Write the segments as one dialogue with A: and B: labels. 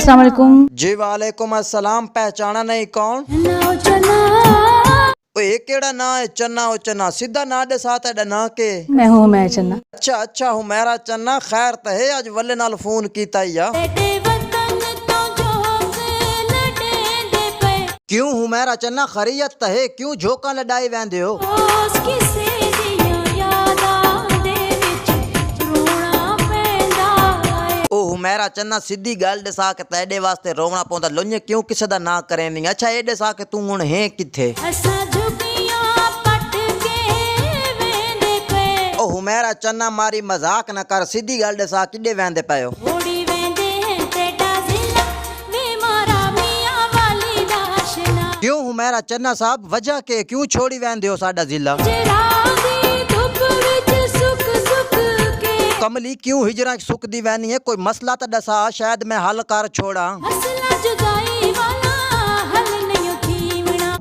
A: अस्सलाम वालेकुम।
B: जी वालेकुम अस्सलाम। पहचाना नहीं कौन? ये केड़ा ना है चन्ना ओ चन्ना? सीधा ना दे साथ है ना के।
A: मैं हूँ हुमैरा चन्ना।
B: अच्छा अच्छा हुमैरा चन्ना, खैर तो है अज वल्ले नाल फोन कीता ही आ। क्यों हुमैरा चन्ना खरीयत तो है, क्यों झोंका लड़ाई वेंदे हो? ओ हुमैरा चन्ना सीधी गल दसा के तेरे वास्ते रोवना पौंदा, लोन्ये क्यों किसे दा ना करे नहीं। अच्छा ये दसा के तू हुण है किथे? ओ हुमैरा चन्ना मारी मजाक न कर, सीधी गल दसा किडे वेंदे पए हो? क्यों हुमैरा चन्ना साहब, वजह के क्यों छोड़ी वेंदे हो साडा जिला? कमली क्यों हिजरा सुख दी वैनी है, कोई मसला तो दसा, शायद मैं हल कर छोड़ा।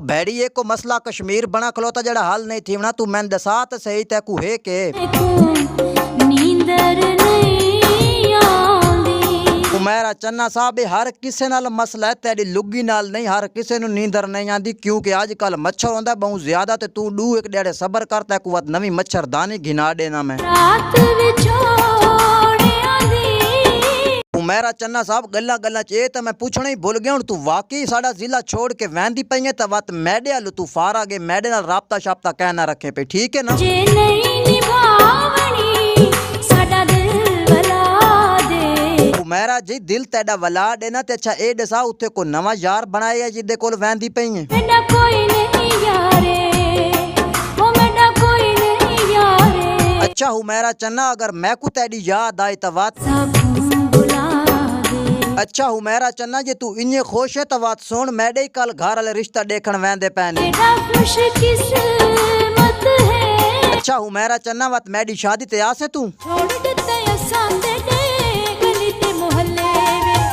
B: भैड़िए को मसला कश्मीर बना खलोता जड़ा हल नहीं थीवना, तू मैं दसा तो सही तै को है के। हुमैरा चन्ना साहब हर किसे नाल मसला है, तेरी लुगी नाल नहीं, हर किसे नु नींदर नहीं आंदी, क्योंकि आजकल मच्छर होंदा बहुत ज्यादा, ते तू डू एक डेढ़े सबर करता है कुवत नवी मच्छरदानी घिना देना मैं। हुमैरा चन्ना साहब गल्ला गल्ला च तो मैं पूछना ही भूल गया हूं, तू वाकई साडा जिला छोड़ के वैंदी पई है तो वत मैडे आलू तू फारा गए, मैडे नाल राबता शाबता कहना रखे पे, ठीक है ना? हुमैरा जी दिल तेरा वला देना ते, अच्छा ए दसा उत्थे को नवा यार बनाया जिदे कोल वैंदी पई है? अच्छा हुमैरा चन्ना अगर मैं को तेरी याद आई तो बात। अच्छा हुमैरा चन्ना जे तू इन्ने खुश है तो बात सुन, मैडे ही कल घर वाले रिश्ता देखण वैंदे पैने। अच्छा हुमैरा चन्ना बात मैडी शादी ते आसे तू?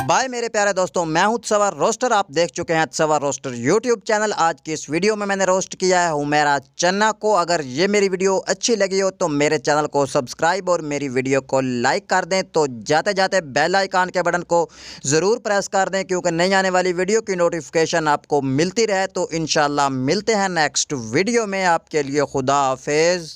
B: बाय मेरे प्यारे दोस्तों, मैं हूं तसव्वुर रोस्टर, आप देख चुके हैं तसव्वुर रोस्टर यूट्यूब चैनल। आज की इस वीडियो में मैंने रोस्ट किया है हुमैरा चन्ना को। अगर ये मेरी वीडियो अच्छी लगी हो तो मेरे चैनल को सब्सक्राइब और मेरी वीडियो को लाइक कर दें। तो जाते जाते बेल आइकन के बटन को ज़रूर प्रेस कर दें, क्योंकि नई आने वाली वीडियो की नोटिफिकेशन आपको मिलती रहे। तो इंशाल्लाह मिलते हैं नेक्स्ट वीडियो में, आपके लिए खुदा हाफिज़।